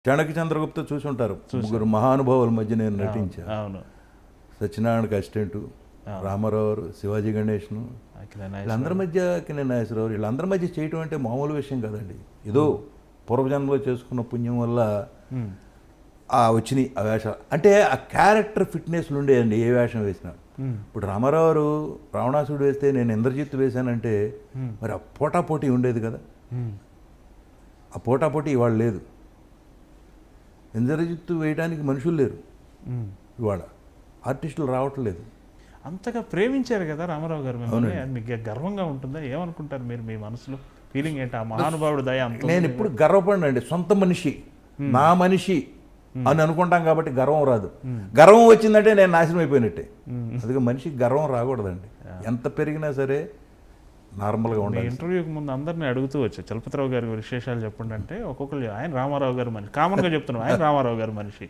చాణక్య చంద్రగుప్త చూసి ఉంటారు. ముగ్గురు మహానుభావుల మధ్య నేను నటించాను. అవును. సత్యనారాయణకి అసిస్టెంటు, రామారావు, శివాజీ గణేష్ను, వీళ్ళందరి మధ్య కిరణ్ నాగేశ్వరరావు, వీళ్ళందరి మధ్య చేయటం అంటే మామూలు విషయం కాదండి. ఏదో పూర్వజన్మలో చేసుకున్న పుణ్యం వల్ల వచ్చినాయి ఆ వేషాలు. అంటే ఆ క్యారెక్టర్ ఫిట్నెస్లు ఉండేయండి ఏ వేషం వేసినా. ఇప్పుడు రామారావు రావణాసుడు వేస్తే నేను ఇంద్రజిత్తు వేశానంటే మరి ఆ పోటాపోటీ ఉండేది కదా. ఆ పోటాపోటీ ఇవాళ లేదు. ఇంద్రజిత్తు వేయడానికి మనుషులు లేరు ఇవాళ, ఆర్టిస్టులు రావట్లేదు. అంతగా ప్రేమించారు కదా రామారావు గారు మిమ్మల్ని. మీకు గర్వంగా ఉంటుందా? ఏమనుకుంటారు మీరు? మీ మనసులో ఫీలింగ్ ఏంటి? ఆ మహానుభావుడు దయ అంత. నేను ఎప్పుడు గర్వపడినండి. సొంత మనిషి, నా మనిషి అని అనుకుంటాం కాబట్టి గర్వం రాదు. గర్వం వచ్చిందంటే నేను నాశనం అయిపోయినట్టే. అందుకే మనిషికి గర్వం రాకూడదండి. ఎంత పెరిగినా సరే నార్మల్గా ఉండాలి. ఇంటర్వ్యూకి ముందు అందరినీ అడుగుతూ వచ్చా చలపతిరావు గారి విశేషాలు చెప్పండి అంటే ఒక్కొక్కరు ఆయన రామారావు గారి మనిషి, కామన్గా చెప్తున్నాం ఆయన రామారావు గారి మనిషి.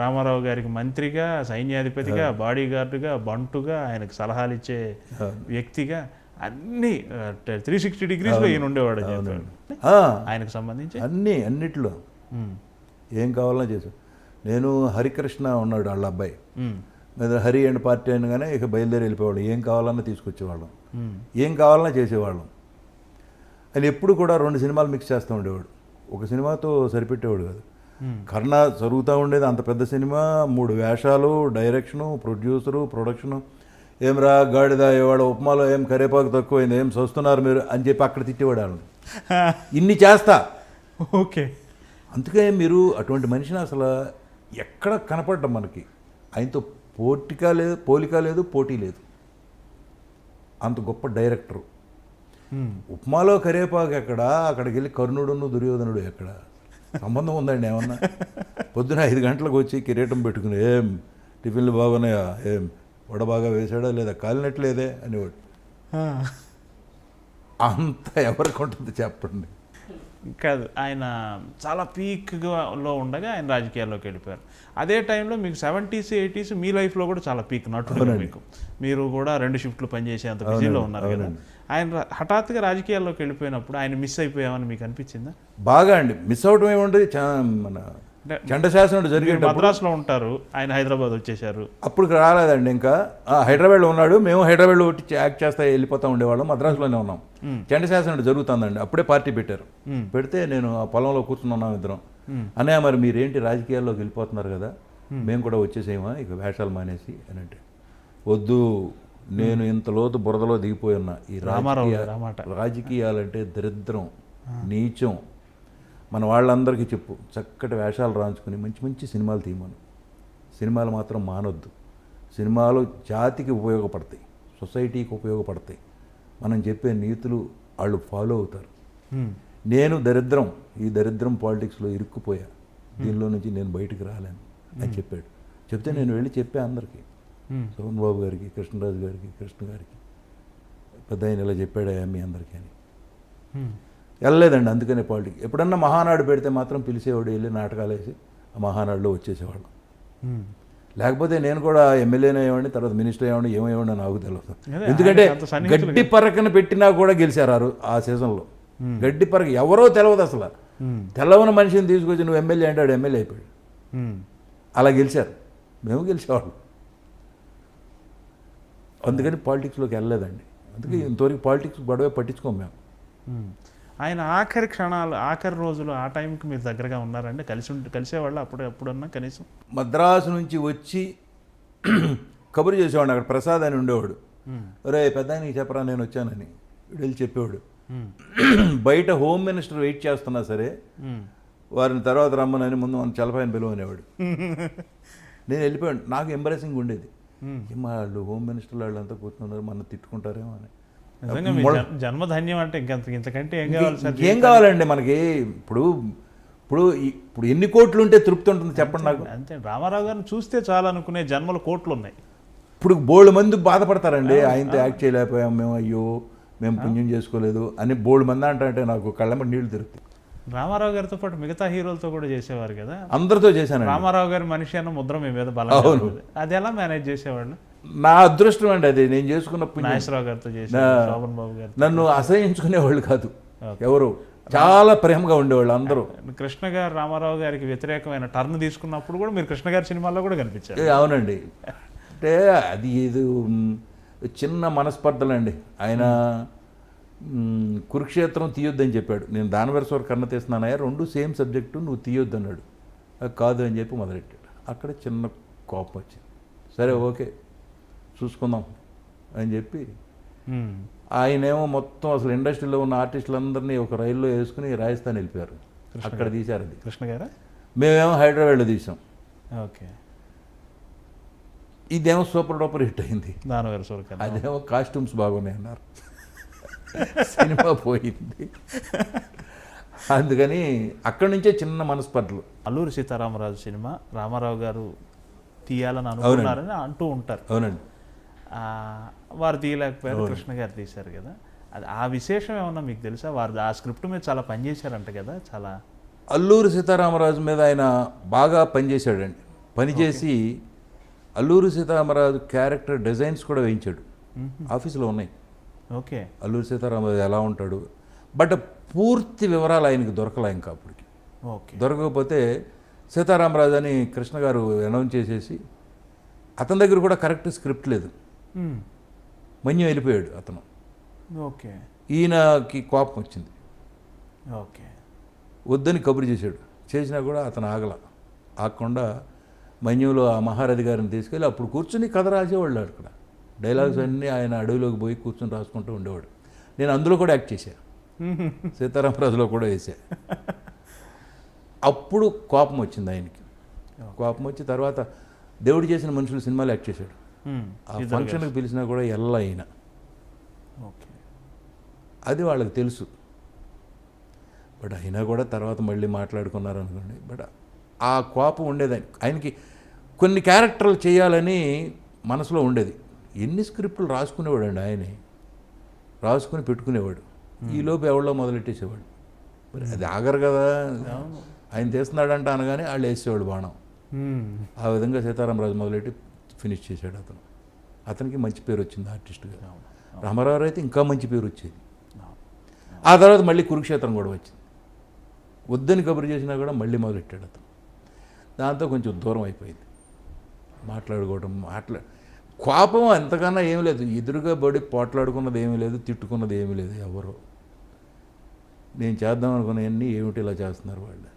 రామారావు గారికి మంత్రిగా, సైన్యాధిపతిగా, బాడీ గార్డుగా, బంటుగా, ఆయనకు సలహాలు ఇచ్చే వ్యక్తిగా అన్ని 360 డిగ్రీస్లో ఈయన ఉండేవాడు అని చెప్పాడు. ఆయనకు సంబంధించి అన్నిట్లో ఏం కావాలన్నా చేశాను. నేను హరికృష్ణ ఉన్నాడు వాళ్ళ అబ్బాయి, హరి అండ్ పార్టీ అనగానే ఇక బయలుదేరి వెళ్ళిపోయేవాళ్ళం. ఏం కావాలన్నా తీసుకొచ్చేవాళ్ళం, ఏం కావాలన్నా చేసేవాళ్ళం. ఆయన ఎప్పుడు కూడా 2 సినిమాలు మిక్స్ చేస్తూ ఉండేవాడు. ఒక సినిమాతో సరిపెట్టేవాడు కాదు. కర్ణ జరుగుతూ ఉండేది అంత పెద్ద సినిమా, 3 వేషాలు, డైరెక్షను, ప్రొడ్యూసరు, ప్రొడక్షను. ఏం రా గాడిద ఇవాళ ఉప్మాలో ఏం కరేపాకు తక్కువైంది, ఏం చూస్తున్నారు మీరు అని చెప్పి అక్కడ తిట్టేవాడు వాళ్ళని. ఇన్ని చేస్తా. ఓకే. అందుకే మీరు అటువంటి మనిషిని అసలు ఎక్కడ కనపడ్డం మనకి. ఆయనతో పోలిక లేదు, పోటీ లేదు. అంత గొప్ప డైరెక్టరు. ఉప్మాలో కరేపాకు ఎక్కడ, అక్కడికి వెళ్ళి కర్ణుడును దుర్యోధనుడు ఎక్కడ సంబంధం ఉందండి ఏమన్నా? పొద్దున 5 గంటలకు వచ్చి కిరీటం పెట్టుకుని ఏం టిఫిన్లు బాగున్నాయా, ఏం వడ బాగా వేసాడా లేదా, కాలినట్లేదే అనేవాడు. అంత ఎవరికి ఉంటుంది చెప్పండి. కాదు, ఆయన చాలా పీక్లో ఉండగా ఆయన రాజకీయాల్లోకి వెళ్ళిపోయారు. అదే టైంలో మీకు 70s 80s మీ లైఫ్లో కూడా చాలా పీక్ నటుడు. మీకు మీరు కూడా 2 షిఫ్ట్లు పనిచేసేంత బిజీలో ఉన్నారు కదా. ఆయన హఠాత్తుగా రాజకీయాల్లోకి వెళ్ళిపోయినప్పుడు ఆయన మిస్ అయిపోయామని మీకు అనిపించిందా? బాగా అండి. మిస్ అవడం ఏముంటుంది, మన చండశాసనుడు జరిగేటప్పుడు మద్రాసులో ఉంటారు, ఆయన హైదరాబాద్ వచ్చేసారు. అప్పుడు రాలేదండి. ఇంకా హైదరాబాద్లో ఉన్నాడు, మేము హైదరాబాద్లో ఒకటి యాక్ట్ చేస్తా వెళ్ళిపోతూ ఉండేవాళ్ళం. మద్రాసులోనే ఉన్నాం. చండశాసనుడు జరుగుతుందండి, అప్పుడే పార్టీ పెట్టారు. పెడితే నేను ఆ పొలంలో కూర్చున్నాం ఇద్దరం. అన్నయ్య మరి మీరేంటి రాజకీయాల్లోకి వెళ్ళిపోతున్నారు కదా, మేము కూడా వచ్చేసేమా ఇక వేషాలు మానేసి అని అంటే, వద్దు నేను ఇంత లోతు బురదలో దిగిపోయి ఉన్నా. ఈ రాజకీయాలంటే దరిద్రం, నీచం. మన వాళ్ళందరికీ చెప్పు, చక్కటి వేషాలు రాయించుకుని మంచి మంచి సినిమాలు తీయమను. సినిమాలు మాత్రం మానొద్దు. సినిమాలు జాతికి ఉపయోగపడతాయి, సొసైటీకి ఉపయోగపడతాయి. మనం చెప్పే నీతులు వాళ్ళు ఫాలో అవుతారు. నేను ఈ దరిద్రం పాలిటిక్స్లో ఇరుక్కుపోయా, దీనిలో నుంచి నేను బయటికి రాలేను అని చెప్పాడు. చెప్తే నేను వెళ్ళి చెప్పా అందరికీ, సోమన్ బాబు గారికి, కృష్ణరాజు గారికి, కృష్ణ గారికి, పెద్ద ఆయన ఇలా చెప్పాడా మీ అందరికీ అని. వెళ్ళలేదండి. అందుకనే పాలిటిక్స్ ఎప్పుడన్నా మహానాడు పెడితే మాత్రం పిలిచేవాడు, వెళ్ళి నాటకాలు వేసి ఆ మహానాడులో వచ్చేసేవాళ్ళం. లేకపోతే నేను కూడా ఎమ్మెల్యేనే అయ్యేవాడిని, తర్వాత మినిస్టర్ అయ్యేవాడిని, ఏమయ్యేవాడిని నాకు తెలియదు. ఎందుకంటే గడ్డి పరకన పెట్టినా కూడా గెలిచారు ఆ సీజన్లో. గడ్డి పరక ఎవరో తెలియదు అసలు. తెల్లవన మనిషిని తీసుకొచ్చి నువ్వు ఎమ్మెల్యే అంటే వాడు ఎమ్మెల్యే అయిపోయాడు. అలా గెలిచారు, మేము గెలిచేవాళ్ళం. అందుకని పాలిటిక్స్లోకి వెళ్ళలేదండి. అందుకే ఇంతవరకు పాలిటిక్స్ గొడవ పట్టించుకోం మేము. ఆయన ఆఖరి క్షణాలు, ఆఖరి రోజులు, ఆ టైంకి మీరు దగ్గరగా ఉన్నారండి? కలిసేవాళ్ళు ఎప్పుడన్నా కనీసం? మద్రాసు నుంచి వచ్చి కబురు చేసేవాడు. అక్కడ ప్రసాద్ అని ఉండేవాడు. రే పెద్ద నీకు చెప్పరా నేను వచ్చానని వెళ్ళి చెప్పేవాడు. బయట హోమ్ మినిస్టర్ వెయిట్ చేస్తున్నా సరే వారిని తర్వాత రమ్మనని ముందు మన చలపాయని పిలువనేవాడు. నేను వెళ్ళిపోయాడు. నాకు ఎంబరేసింగ్ ఉండేది. వాళ్ళు హోమ్ మినిస్టర్ వాళ్ళంతా కూర్చున్నారు, మన తిట్టుకుంటారేమో అని. జన్మధన్యం అంటే ఇంతకంటే ఏం కావాలి సార్? ఏం కావాలండి మనకి? ఇప్పుడు ఇప్పుడు ఇప్పుడు ఎన్ని కోట్లు ఉంటే తృప్తి ఉంటుంది చెప్పండి నాకు. అంతే, రామారావు గారిని చూస్తే చాలా అనుకునే జన్మల కోట్లు ఉన్నాయి. ఇప్పుడు బోల్డ్ మంది బాధపడతారండి, ఆయనతో యాక్ట్ చేయలేకపోయాం మేము, అయ్యో మేము పుణ్యం చేసుకోలేదు అని బోల్డ్ మంది అంటే నాకు కళ్ళమ్మటి నీళ్లు తిరుగుతాయి. రామారావు గారితో పాటు మిగతా హీరోలతో కూడా చేసేవారు కదా. అందరితో చేశాను. రామారావు గారి మనిషి అన్న ముద్ర మీ మీద బలంగా ఉంది. అది ఎలా మేనేజ్ చేసేవాళ్ళు? నా అదృష్టం అండి అది. నేను చేసుకున్న నాగేశ్వరరావు గారితో చేశారు, శోభన్ బాబు గారు. నన్ను అసహించుకునేవాళ్ళు కాదు ఎవరు. చాలా ప్రేమగా ఉండేవాళ్ళు అందరూ. కృష్ణ గారు రామారావు గారికి వ్యతిరేకమైన టర్న్ తీసుకున్నప్పుడు కూడా మీరు కృష్ణ గారి సినిమాల్లో కూడా కనిపించారు. అవునండి. అంటే అది ఇది చిన్న మనస్పర్ధలండి. ఆయన కురుక్షేత్రం తీయొద్దని చెప్పాడు. నేను దానవరసవర కర్ణ తీస్తున్నానయ్యా, రెండు సేమ్ సబ్జెక్టు, నువ్వు తీయొద్దు అన్నాడు. అది కాదు అని చెప్పి మొదలెట్టాడు. అక్కడ చిన్న కోపం వచ్చింది. సరే ఓకే చూసుకుందాం అని చెప్పి ఆయనేమో మొత్తం అసలు ఇండస్ట్రీలో ఉన్న ఆర్టిస్టులందరినీ ఒక రైల్లో వేసుకుని రాజస్థాన్ వెళ్ళిపోయారు. అక్కడ తీశారు అది. కృష్ణ గారా? మేమేమో హైదరాబాద్లో తీసాం. ఓకే. ఇదేమో సూపర్ డూపర్ హిట్ అయింది. దానవరసవర కర్ణ. అదేమో కాస్ట్యూమ్స్ బాగున్నాయి అన్నారు. సినిమా పోయింది. అందుకని అక్కడి నుంచే చిన్న మనస్పర్ధలు. అల్లూరి సీతారామరాజు సినిమా రామారావు గారు తీయాలని అనుకున్నారని అంటూ ఉంటారు. అవునండి. వారు తీయలేకపోయారు, కృష్ణ గారు తీశారు కదా. అది ఆ విశేషం ఏమన్నా మీకు తెలుసా? వారు ఆ స్క్రిప్ట్ మీద చాలా పనిచేశారంట కదా. చాలా అల్లూరి సీతారామరాజు మీద ఆయన బాగా పనిచేశాడండి. పనిచేసి అల్లూరి సీతారామరాజు క్యారెక్టర్ డిజైన్స్ కూడా వేయించాడు. ఆఫీసులో ఉన్నాయి. ఓకే. అల్లూరి సీతారామరాజు ఎలా ఉంటాడు, బట్ పూర్తి వివరాలు ఆయనకి దొరకలే ఇంకా అప్పటికి. ఓకే. దొరకకపోతే సీతారామరాజు అని కృష్ణ గారు అనౌన్స్ చేసేసి, అతని దగ్గర కూడా కరెక్ట్ స్క్రిప్ట్ లేదు. మన్యం వెళ్ళిపోయాడు అతను. ఓకే. ఈయనకి కోపం వచ్చింది. ఓకే. వద్దని కబురు చేశాడు. చేసినా కూడా అతను ఆగకుండా మన్యంలో ఆ మహారథి గారిని తీసుకెళ్ళి అప్పుడు కూర్చుని కథ రాసేవాళ్ళు. అక్కడ డైలాగ్స్ అన్నీ ఆయన అడవిలోకి పోయి కూర్చొని రాసుకుంటూ ఉండేవాడు. నేను అందులో కూడా యాక్ట్ చేశాను. సీతారామరాజులో కూడా వేసా. అప్పుడు కోపం వచ్చింది ఆయనకి. కోపం వచ్చి తర్వాత దేవుడు చేసిన మనుషులు సినిమాలు యాక్ట్ చేశాడు. ఆ ఫంక్షన్కి పిలిచినా కూడా అయినా అది వాళ్ళకి తెలుసు. బట్ అయినా కూడా తర్వాత మళ్ళీ మాట్లాడుకున్నారు అనుకోండి. బట్ ఆ కోపం ఉండేది ఆయనకి. కొన్ని క్యారెక్టర్లు చేయాలని మనసులో ఉండేది. ఎన్ని స్క్రిప్టులు రాసుకునేవాడు అండి ఆయనే. రాసుకుని పెట్టుకునేవాడు. ఈలోపు ఎవరిలో మొదలెట్టేసేవాడు. మరి అది ఆగరు కదా. ఆయన చేస్తున్నాడంట అనగానే వాళ్ళు వేసేవాడు బాణం. ఆ విధంగా సీతారామరాజు మొదలెట్టి ఫినిష్ చేశాడు అతను. అతనికి మంచి పేరు వచ్చింది ఆర్టిస్ట్గా. రామారావు అయితే ఇంకా మంచి పేరు వచ్చేది. ఆ తర్వాత మళ్ళీ కురుక్షేత్రం కూడా వచ్చింది. వద్దని కబురు చేసినా కూడా మళ్ళీ మొదలెట్టాడు అతను. దాంతో కొంచెం దూరం అయిపోయింది. మాట్లాడుకోవడం కోపం అంతకన్నా ఏమీ లేదు. ఎదురుగా పడి పోట్లాడుకున్నది ఏమీ లేదు, తిట్టుకున్నది ఏమీ లేదు. ఎవరో నేను చేద్దాం అనుకున్నవన్నీ ఏమిటి ఇలా చేస్తున్నారు వాళ్ళు.